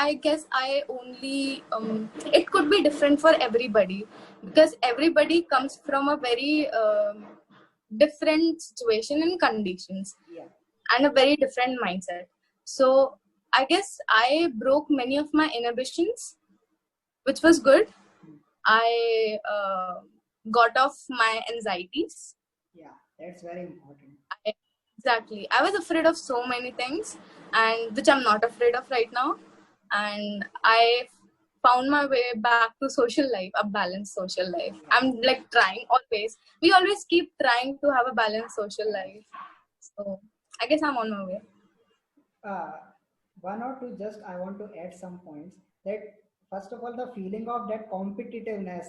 I guess I only it could be different for everybody, because everybody comes from a very different situation and conditions, and a very different mindset. So I guess I broke many of my inhibitions, which was good. I got off my anxieties. Yeah, that's very important. Exactly. I was afraid of so many things, and which I'm not afraid of right now. And I found my way back to social life, a balanced social life. I'm like trying always. We always keep trying to have a balanced social life. So I guess I'm on my way. uh, One or two, just I want to add some points that first of all, the feeling of that competitiveness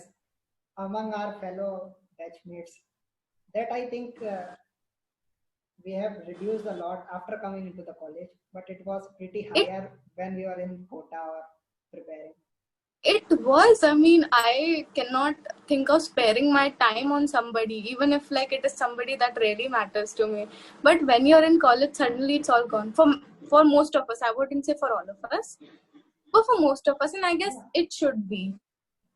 among our fellow batchmates, that I think we have reduced a lot after coming into the college, but it was pretty It higher when we were in Kota or preparing. it was. I mean, I cannot think of sparing my time on somebody, even if like it is somebody that really matters to me. But when you're in college, suddenly it's all gone. For most of us, I wouldn't say for all of us, but for most of us, and I guess it should be.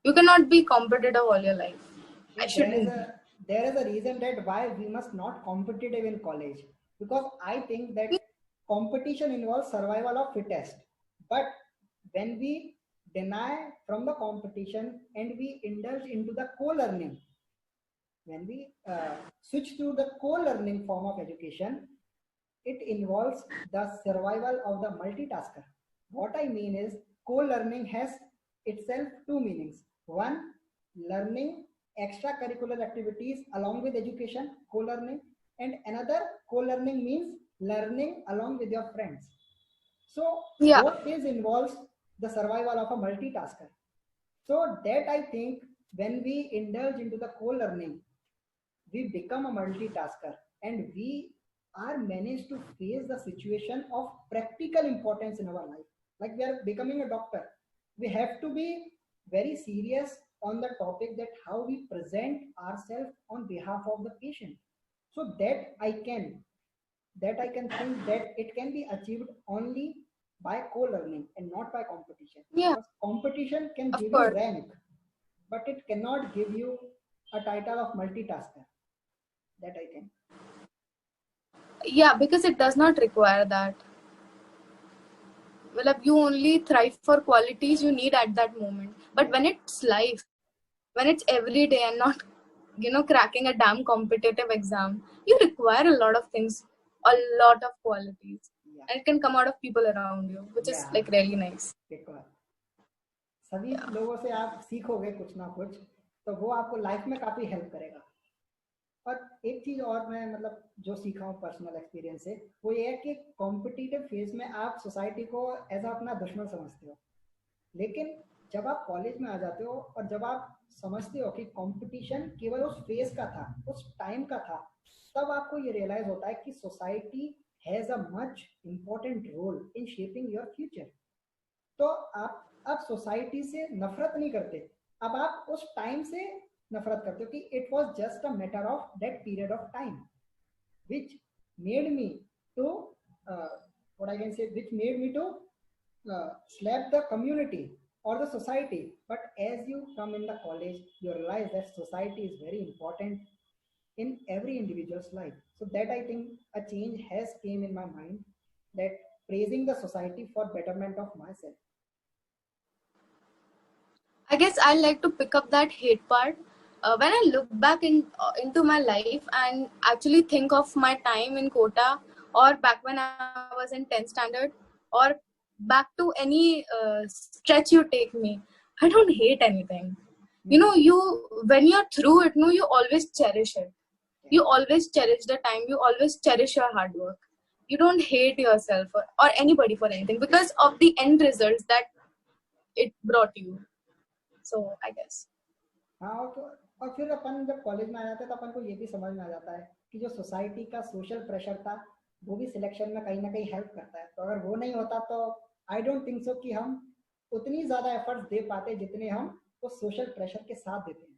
You cannot be competitive all your life. I Yeah, shouldn't be. there is a reason that why we must not competitive in college, because I think that competition involves survival of fittest. But when we deny from the competition and we indulge into the co-learning, when we switch to the co-learning form of education, it involves the survival of the multitasker. What I mean is, co-learning has itself two meanings. One, learning extracurricular activities along with education, co-learning, and another, co-learning means learning along with your friends. So Yeah, both these involves the survival of a multitasker. So that I think when we indulge into the co-learning, we become a multitasker and we are managed to face the situation of practical importance in our life. Like we are becoming a doctor, we have to be very serious on the topic that how we present ourselves on behalf of the patient. So that I can think that it can be achieved only by co-learning and not by competition, yeah, because competition can of give you course. rank but it cannot give you a title of multitasker, that I think. Yeah, because it does not require that. Well, you only thrive for qualities you need at that moment. But Yeah, when it's life, when it's every day and not, cracking a damn competitive exam, you require a lot of things, a lot of qualities. yeah, And it can come out of people around you, which is yeah, like really nice. बिल्कुल। सभी Yeah. लोगों से आप सीखोगे कुछ ना कुछ, तो वो आपको लाइफ में काफी हेल्प करेगा। और एक चीज और मैं मतलब जो सीखा हूँ पर्सनल एक्सपीरियंस से, वो ये है कि कॉम्पिटिटिव फेज में आप सोसाइटी को एज अपना दुश्मन समझते हो, लेकिन जब आप कॉलेज में आ जाते हो और जब आप समझते हो कि कंपटीशन केवल उस फेज का था, उस टाइम का था, तब आपको ये रियलाइज होता है कि society has a much important role in shaping your future. तो आप अब सोसाइटी से नफरत नहीं करते, अब आप उस टाइम से नफरत करते हो कि it was just a matter of that period of time which made me to what I can say, which made me to slap the community or the society. But as you come in the college, you realize that society is very important in every individual's life. So that I think a change has came in my mind, that praising the society for betterment of myself. I guess I like to pick up that hate part. When I look back into my life and actually think of my time in Kota, or back when I was in 10th standard, or back to any stretch you take me, I don't hate anything. When you're through it, no, you always cherish it. Yeah. You always cherish the time. You always cherish your hard work. You don't hate yourself or anybody for anything because of the end results that it brought you. So I guess. हाँ तो और फिर अपन जब college में आ जाते हैं तो अपन को ये भी समझ में आ जाता है कि जो सोसाइटी का सोशल प्रेशर था वो भी सिलेक्शन में कहीं ना कहीं हेल्प करता है। तो अगर वो नहीं होता तो आई डोंट थिंक सो कि हम उतनी ज़्यादा एफर्ट्स दे पाते जितने हम उस सोशल प्रेशर के साथ देते हैं।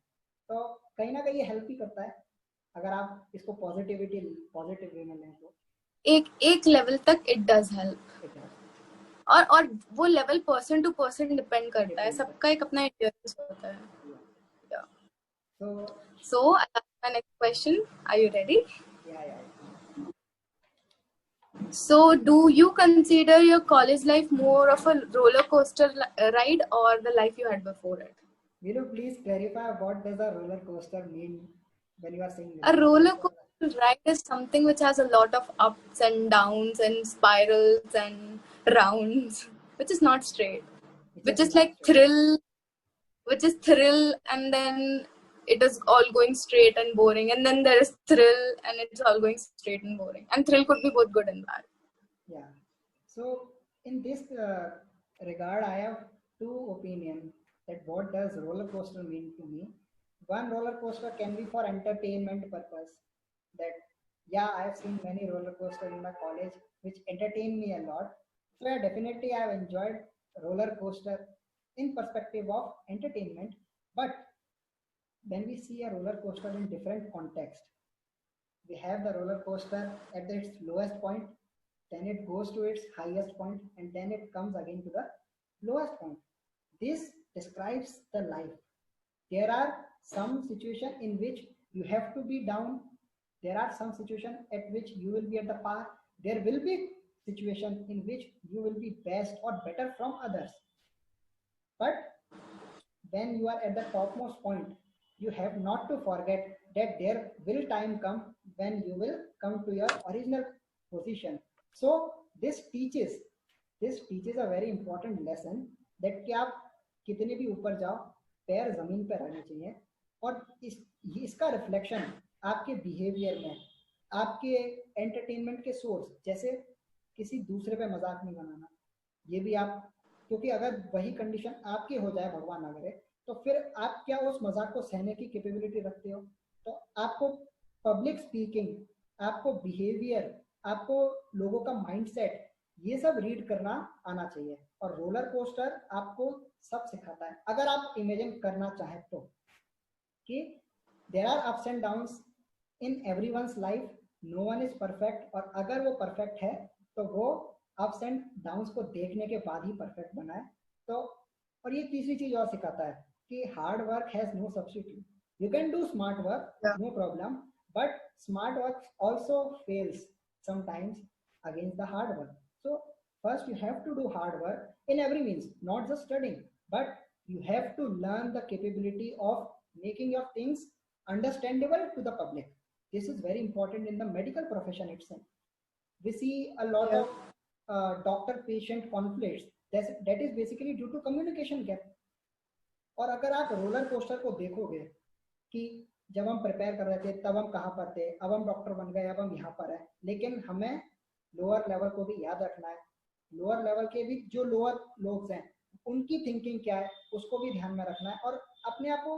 तो कहीं ना कहीं ये हेल्प ही करता है अगर आप इसको पॉजिटिव वे में लें तो। एक लेवल तक it does help. It does. और वो level person to person depend करता है, सबका एक अपना इंटरेस्ट होता है. So I ask my next question. Are you ready? Yeah. So do you consider your college life more of a roller coaster ride or the life you had before it? Will you please clarify what does a roller coaster mean when you are saying A roller coaster ride is something which has a lot of ups and downs and spirals and rounds, which is not straight, which is like thrill, and then it is all going straight and boring, and then there is thrill and it's all going straight and boring, and thrill could be both good and bad. Yeah. So in this regard, I have two opinions that what does roller coaster mean to me. One, roller coaster can be for entertainment purpose. That yeah, I have seen many roller coasters in my college which entertain me a lot. So yeah, definitely I have enjoyed roller coaster in perspective of entertainment. But when we see a roller coaster in different context, we have the roller coaster at its lowest point, then it goes to its highest point, and then it comes again to the lowest point. This describes the life. There are some situations in which you have to be down. There are some situations at which you will be at the par. There will be situations in which you will be best or better from others. But when you are at the topmost point, you have not to forget that there will time come when you will come to your original position. So this teaches a very important lesson that कि आप कितने भी ऊपर जाओ, पैर जमीन पर रहने चाहिए. और इसका रिफ्लेक्शन आपके बिहेवियर में, आपके एंटरटेनमेंट के सोर्स, जैसे किसी दूसरे पे मजाक नहीं बनाना, ये भी आप, क्योंकि अगर वही कंडीशन आपकी हो जाए, भगवान ना करे, तो फिर आप क्या उस मजाक को सहने की कैपेबिलिटी रखते हो? तो आपको पब्लिक स्पीकिंग, आपको बिहेवियर, आपको लोगों का माइंडसेट, ये सब रीड करना आना चाहिए. और रोलर कोस्टर आपको सब सिखाता है, अगर आप इमेजिन करना चाहें तो, कि there are ups and downs in everyone's life, no one is perfect. और अगर वो परफेक्ट है तो वो अप्स एंड डाउन्स को देखने के बाद ही परफेक्ट बना है. तो और ये तीसरी चीज और सिखाता है कि hard work has no substitute. You can do smart work, no problem, but smart work also fails sometimes against the hard work. So first you have to do hard work in every means, not just studying, but you have to learn the capability of making your things understandable to the public. This is very important in the medical profession itself. We see a lot of doctor patient conflicts. That is basically due to communication gap. और अगर आप roller coaster को देखोगे कि जब हम prepare कर रहे थे तब हम कहाँ पर थे, अब हम डॉक्टर बन गए, अब हम यहाँ पर है, लेकिन हमें लोअर लेवल को भी याद रखना है. लोअर लेवल के भी जो लोअर लोग हैं उनकी थिंकिंग क्या है उसको भी ध्यान में रखना है. और अपने आप को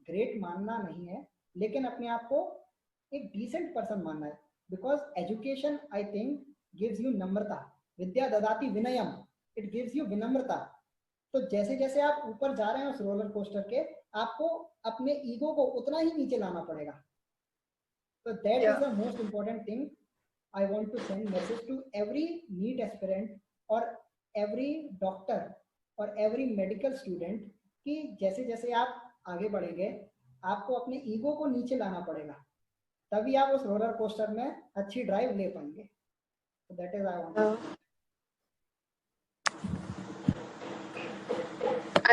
ग्रेट मानना नहीं है, लेकिन अपने आप को एक डिसेंट पर्सन मानना है. Because education I think gives you नम्रता. विद्या ददाति विनयम, इट गिव्स यू विनम्रता. तो जैसे जैसे आप ऊपर जा रहे हैं उस रोलर कोस्टर के, आपको अपने ईगो को उतना ही नीचे लाना पड़ेगा. तो that is the most important thing I want to send message to every NEET aspirant और एवरी डॉक्टर और एवरी मेडिकल स्टूडेंट, कि जैसे जैसे आप आगे बढ़ेंगे आपको अपने ईगो को नीचे लाना पड़ेगा, तभी आप उस रोलर कोस्टर में अच्छी ड्राइव ले पाएंगे. तो that is I want.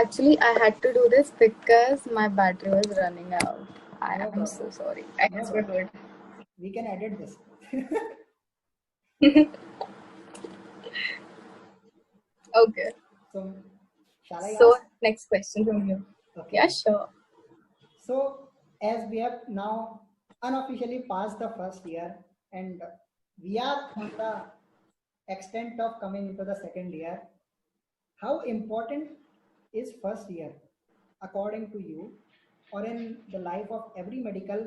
Actually, I had to do this because my battery was running out. I am so sorry. I guess we're good. We can edit this. Okay. So, shall I so ask? Next question from you. Okay. Yeah, sure. So, as we have now unofficially passed the first year and we are on the extent of coming into the second year, how important is first year according to you, or in the life of every medical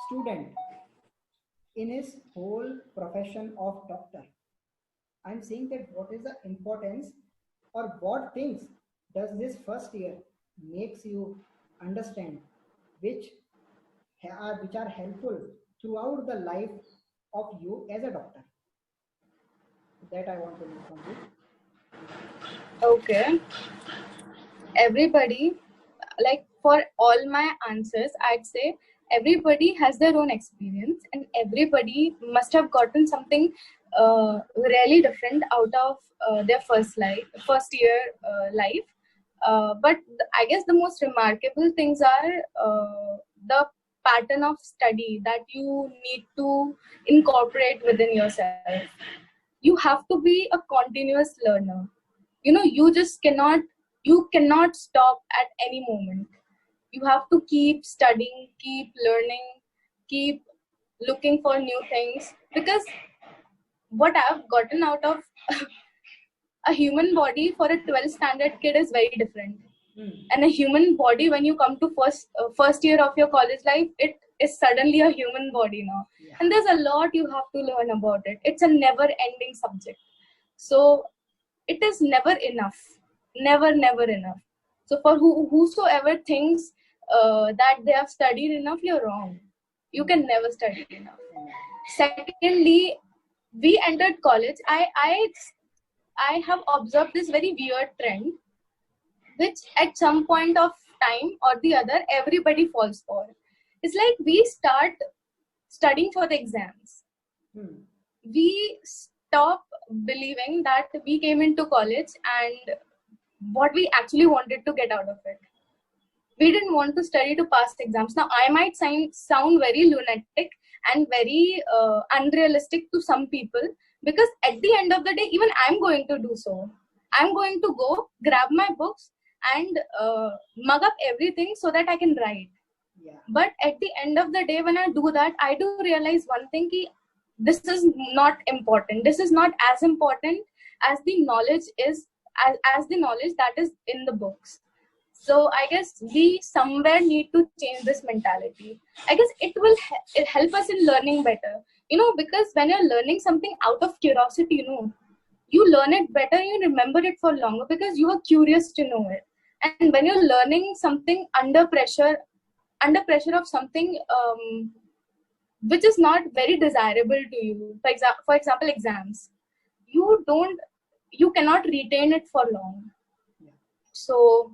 student in his whole profession of doctor? I'm saying that what is the importance or what things does this first year makes you understand which are helpful throughout the life of you as a doctor? That I want to know from you. Okay. Everybody, like for all my answers, I'd say everybody has their own experience, and everybody must have gotten something really different out of their first year life. But I guess the most remarkable things are the pattern of study that you need to incorporate within yourself. You have to be a continuous learner. You cannot stop at any moment. You have to keep studying, keep learning, keep looking for new things, because what I've gotten out of a human body for a 12th standard kid is very different. And a human body, when you come to first year of your college life, it is suddenly a human body now. And there's a lot you have to learn about it. It's a never ending subject. So it is never enough. Never enough. So for whosoever thinks that they have studied enough, you're wrong. You can never study enough. Secondly, we entered college. I have observed this very weird trend, which at some point of time or the other, everybody falls for. It's like we start studying for the exams. We stop believing that we came into college and what we actually wanted to get out of it. We didn't want to study to pass exams. Now, I might sound very lunatic and very unrealistic to some people, because at the end of the day, even I'm going to do so. I'm going to go grab my books and mug up everything so that I can write. But at the end of the day, when I do that, I do realize one thing: this is not important. This is not as important as the knowledge is, as the knowledge that is in the books. So I guess we somewhere need to change this mentality. I guess it will help us in learning better. Because when you're learning something out of curiosity, you learn it better, you remember it for longer because you are curious to know it. And when you're learning something under pressure of something which is not very desirable to you, for example, exams, you cannot retain it for long. So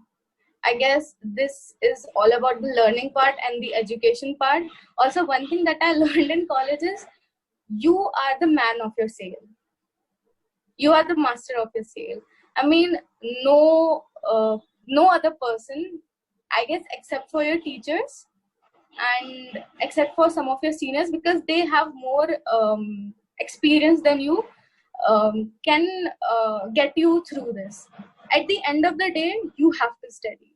I guess this is all about the learning part and the education part. Also, one thing that I learned in college is you are the man of your sale. You are the master of your sale. I mean, no other person, I guess, except for your teachers and except for some of your seniors, because they have more experience than you, can get you through this. At the end of the day, you have to study,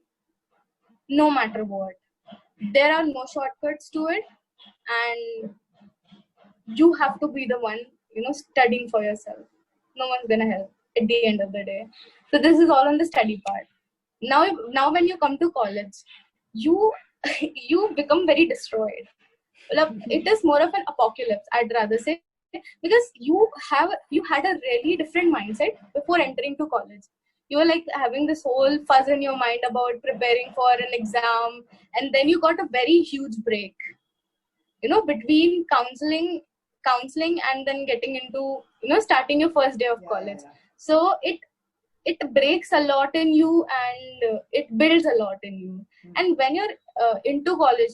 no matter what. There are no shortcuts to it, and you have to be the one, studying for yourself. No one's gonna help at the end of the day. So this is all on the study part. Now when you come to college, you you become very destroyed. It is more of an apocalypse, I'd rather say, because you had a really different mindset before entering to college. You were like having this whole fuzz in your mind about preparing for an exam, and then you got a very huge break, between counseling and then getting into, starting your first day of college. So it breaks a lot in you, and it builds a lot in you. And when you're into college,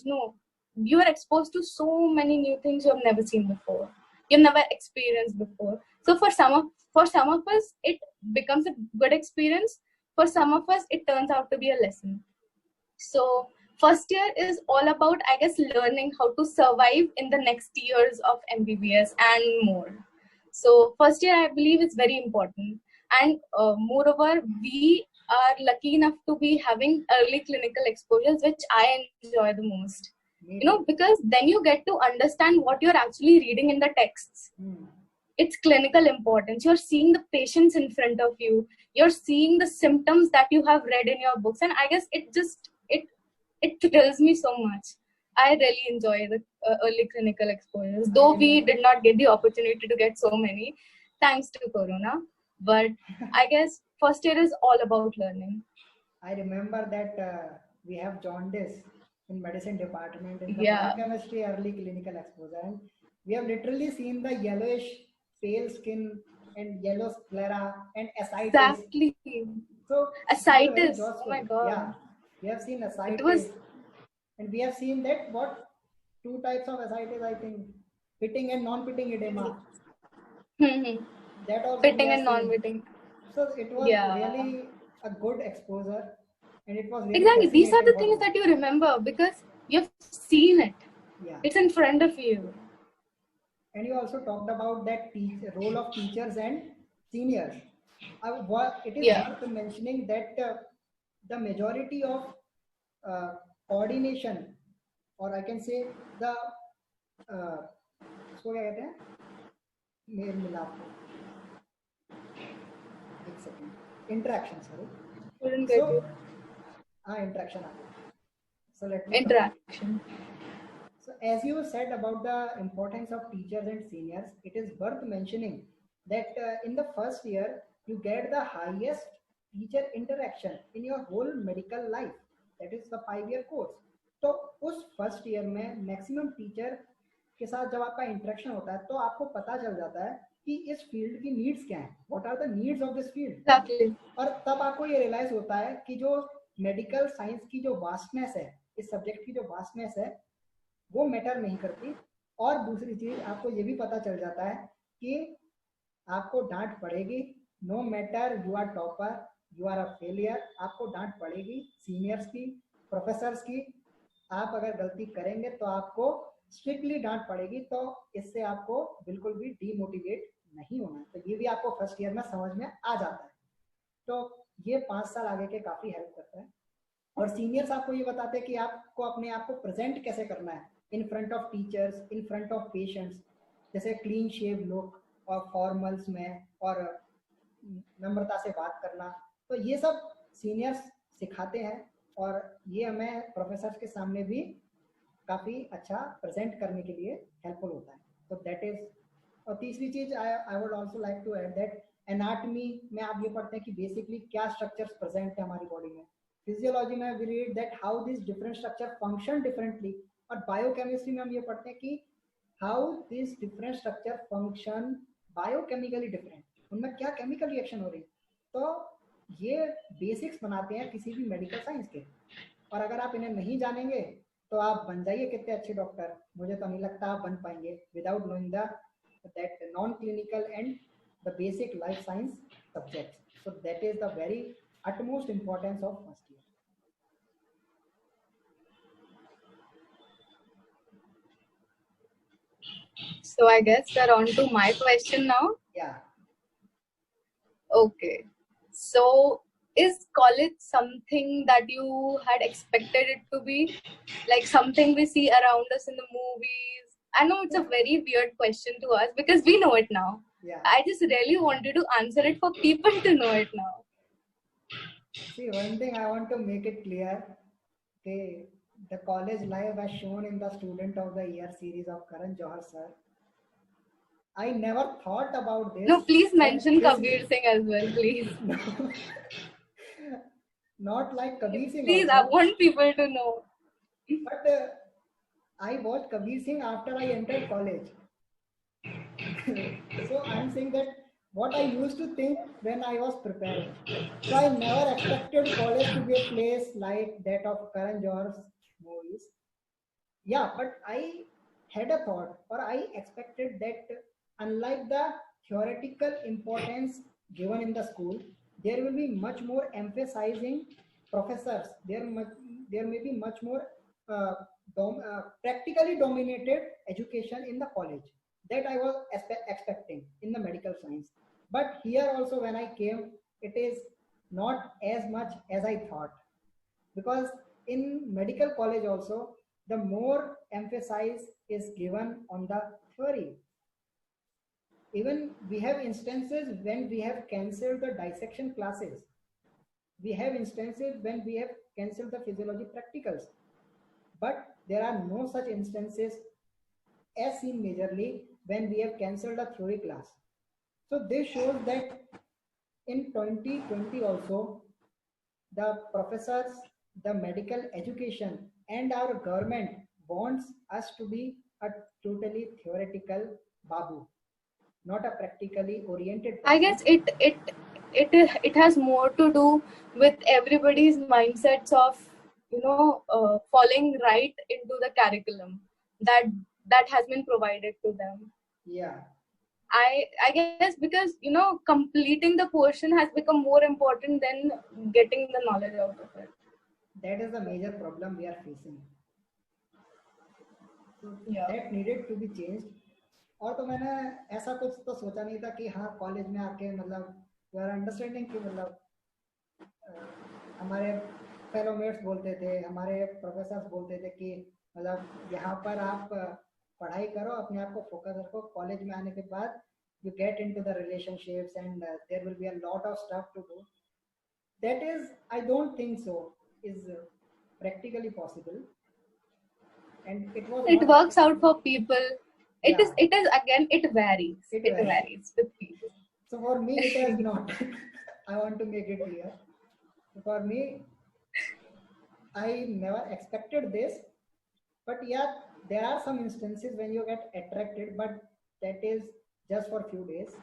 you are exposed to so many new things you have never seen before, you've never experienced before. So for some of us, it becomes a good experience. For some of us, it turns out to be a lesson. So first year is all about, I guess, learning how to survive in the next years of MBBS and more. So first year, I believe, is very important. And moreover, we are lucky enough to be having early clinical exposures, which I enjoy the most. Because then you get to understand what you're actually reading in the texts. It's clinical importance. You're seeing the patients in front of you. You're seeing the symptoms that you have read in your books. And I guess it thrills me so much. I really enjoy the early clinical exposures, though we did not get the opportunity to get so many thanks to Corona. But I guess first year is all about learning. I remember that we have jaundice in medicine department in the Yeah. biochemistry early clinical exposure, and we have literally seen the yellowish pale skin and yellow sclera and ascites. Exactly. So these are very Ascites. Oh joyful. my god. Yeah, we have seen It was. ascites, and we have seen that what two types of ascites, I think, pitting and non-pitting edema. That also we Pitting have and seen. non-pitting. So it was Yeah. really a good exposure, and it was really Exactly. These are fascinating the what things we. that you remember because you've seen it. Yeah. It's in front of you. And you also talked about that role of teachers and seniors. It is Yeah. worth mentioning that the majority of uh, coordination, or I can say the इसको क्या कहते हैं mail मिलाप को एक second interaction sorry Couldn't so get you. हाँ interaction आ गया so let me Interaction. So as you said about the importance of teachers and seniors, it is worth mentioning that in the first year you get the highest teacher interaction in your whole medical life. That is the 5-year course. तो उस first year में maximum teacher के साथ जब आपका interaction होता है तो आपको पता चल जाता है कि इस फील्ड की नीड्स क्या हैं, what are the needs of this field. Exactly. और तब आपको ये रियलाइज होता है कि जो मेडिकल साइंस की जो वास्टनेस है, इस सब्जेक्ट की जो वास्टनेस है वो मैटर नहीं करती. और दूसरी चीज आपको ये भी पता चल जाता है कि आपको डांट पड़ेगी, no matter you are topper you are a failure, आपको डांट पड़ेगी सीनियर्स की, प्रोफेसर्स की. आप अगर गलती करेंगे तो आपको स्ट्रिक्टली डांट पड़ेगी. तो इससे आपको बिल्कुल भी डीमोटिवेट नहीं होना है. तो ये भी आपको फर्स्ट ईयर में समझ में आ जाता है. तो ये 5 साल आगे के काफी हेल्प करता है. और सीनियर्स आपको ये बताते हैं कि आपको अपने आप को प्रेजेंट कैसे करना है in front of teachers, in front of patients, जैसे क्लीन शेव लुक और फॉर्मल्स में और नम्रता से बात करना. तो ये सब सीनियर्स सिखाते हैं और ये हमें प्रोफेसर्स के सामने भी काफ़ी अच्छा प्रेजेंट करने के लिए हेल्पफुल होता है. तो दैट इज. और तीसरी चीज I would also like to add that anatomy में आप ये पढ़ते हैं कि बेसिकली क्या स्ट्रक्चर्स प्रेजेंट है हमारी बॉडी में. फिजियोलॉजी में we read that how this different structure function differently. और बायोकेमिस्ट्री में हम ये पढ़ते हैं कि how this different structure function biochemically different, उनमें क्या केमिकल रिएक्शन हो रही है. तो ये बेसिक्स बनाते हैं किसी भी मेडिकल साइंस के. और अगर आप इन्हें नहीं जानेंगे तो आप बन जाइए कितने अच्छे डॉक्टर, मुझे तो नहीं लगता आप बन पाएंगे without knowing that non clinical and the basic life science subjects. So that is the very utmost importance of first year. So I guess we're on to my question now. Yeah. Okay. So is college something that you had expected it to be? Like something we see around us in the movies? I know it's a very weird question to us because we know it now. Yeah. I just really wanted to answer it for people to know it now. See, one thing I want to make it clear, okay, the college life as shown in the Student of the Year series of Karan Johar sir. I never thought about this. No, please mention this Kabir Singh as well, please. Not like Kabir Singh. Please, also. I want people to know. But I watched Kabir Singh after I entered college. So I'm saying that what I used to think when I was preparing. So I never expected college to be a place like that of Karan Johar's movies. Yeah, but I had a thought, or I expected that unlike the theoretical importance given in the school, there will be much more emphasizing professors. There may be much more practically dominated education in the college that I was expecting in the medical science. But here also when I came, it is not as much as I thought, because in medical college also the more emphasis is given on the theory. Even we have instances when we have cancelled the dissection classes. We have instances when we have cancelled the physiology practicals. But there are no such instances as seen majorly when we have cancelled a theory class. So this shows that in 2020 also, the professors, the medical education and our government wants us to be a totally theoretical babu. not a practically oriented I person. guess it has more to do with everybody's mindsets of falling right into the curriculum that has been provided to them. Yeah, I guess because completing the portion has become more important than getting the knowledge out of it. that is the major problem we are facing. So Yeah. that needed to be changed. और तो मैंने ऐसा कुछ तो सोचा नहीं था कि हाँ कॉलेज में आके मतलब यू आर अंडरस्टैंडिंग कि मतलब हमारे फेलो मेट्स बोलते थे, हमारे प्रोफेसर्स बोलते थे कि मतलब यहाँ पर आप पढ़ाई करो, अपने आप को फोकस रखो, कॉलेज में आने के बाद you get into the relationships and there will be a lot of stuff to do. That is, I don't think so is practically possible, and it was It not. works out for people. It Yeah. is again, it varies. It It varies. varies with people. So for me, it has not. I want to make it clear. For me, I never expected this, but yeah, there are some instances when you get attracted, but that is just for few days.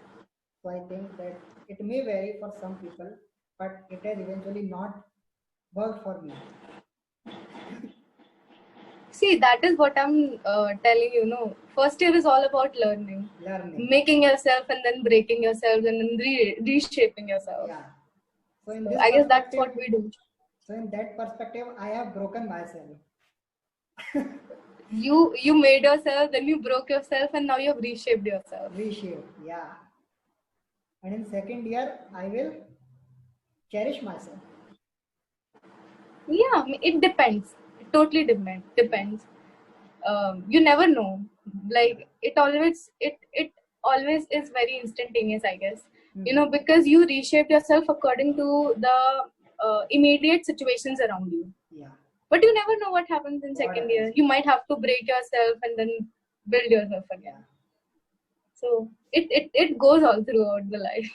So I think that it may vary for some people, but it has eventually not worked for me. See, that is what I'm telling you. No, first year is all about learning, making yourself, and then breaking yourself, and then reshaping yourself. Yeah. So in So this I guess that's what we do. So in that perspective, I have broken myself. You made yourself, then you broke yourself, and now you have reshaped yourself. Reshaped, yeah. And in second year, I will cherish myself. Yeah, it depends. It totally depends. You never know. Like it always is very instantaneous, I guess. Because you reshape yourself according to the immediate situations around you. Yeah. But you never know what happens in second year. You might have to break yourself and then build yourself again. Yeah. So it goes all throughout the life.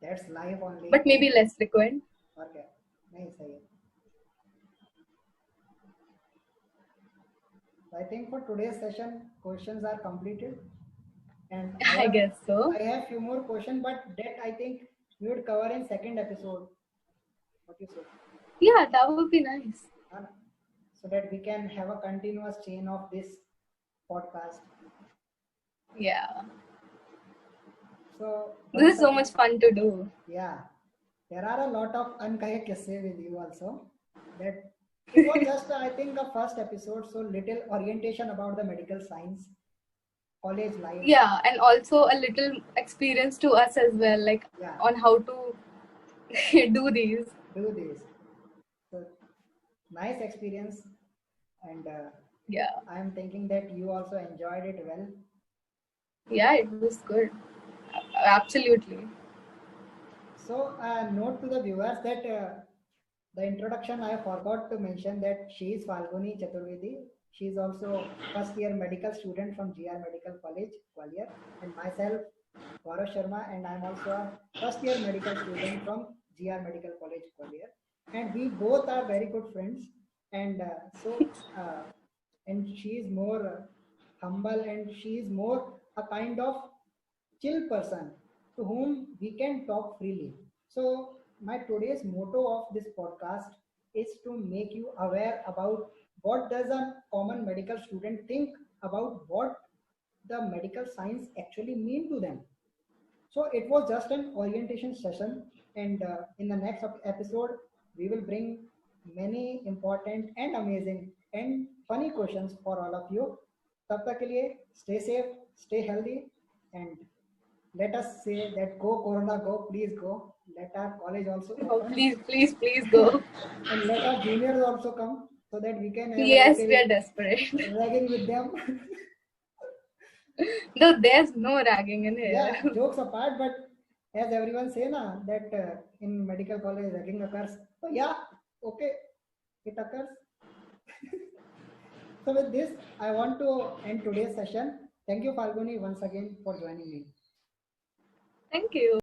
That's life only. But maybe less frequent. Okay. Nice. I think for today's session, questions are completed. And I guess so. I have few more questions, but that I think we would cover in second episode. What you say? Yeah, that would be nice. So that we can have a continuous chain of this podcast. Yeah. So this is so much fun to do. Yeah. There are a lot of unkahe kisse with you also. That it was just I think the first episode, so little orientation about the medical science, college life. Yeah, and also a little experience to us as well, like on how to do these. So nice experience, and yeah, I'm thinking that you also enjoyed it well. Yeah, it was good. Absolutely. So note to the viewers that the introduction I forgot to mention that she is Falguni Chaturvedi. She is also first year medical student from GR Medical College, Gwalior, and myself, Gaurav Sharma, and I'm also a first year medical student from GR Medical College, Gwalior. And we both are very good friends. And and she is more humble, and she is more a kind of chill person to whom we can talk freely. So my today's motto of this podcast is to make you aware about what does a common medical student think about what the medical science actually mean to them. So it was just an orientation session, and in the next episode we will bring many important and amazing and funny questions for all of you. Tab tak ke liye stay safe, stay healthy, and let us say that go Corona, go, please go. Let our college also open. Oh, please go. And let our juniors also come so that we can have yes, we are desperate. ragging with them. No, there's no ragging in here. Yeah, jokes apart, but as everyone say na, that in medical college ragging occurs. So yeah, okay, it occurs. So with this, I want to end today's session. Thank you, Falguni, once again for joining me. Thank you.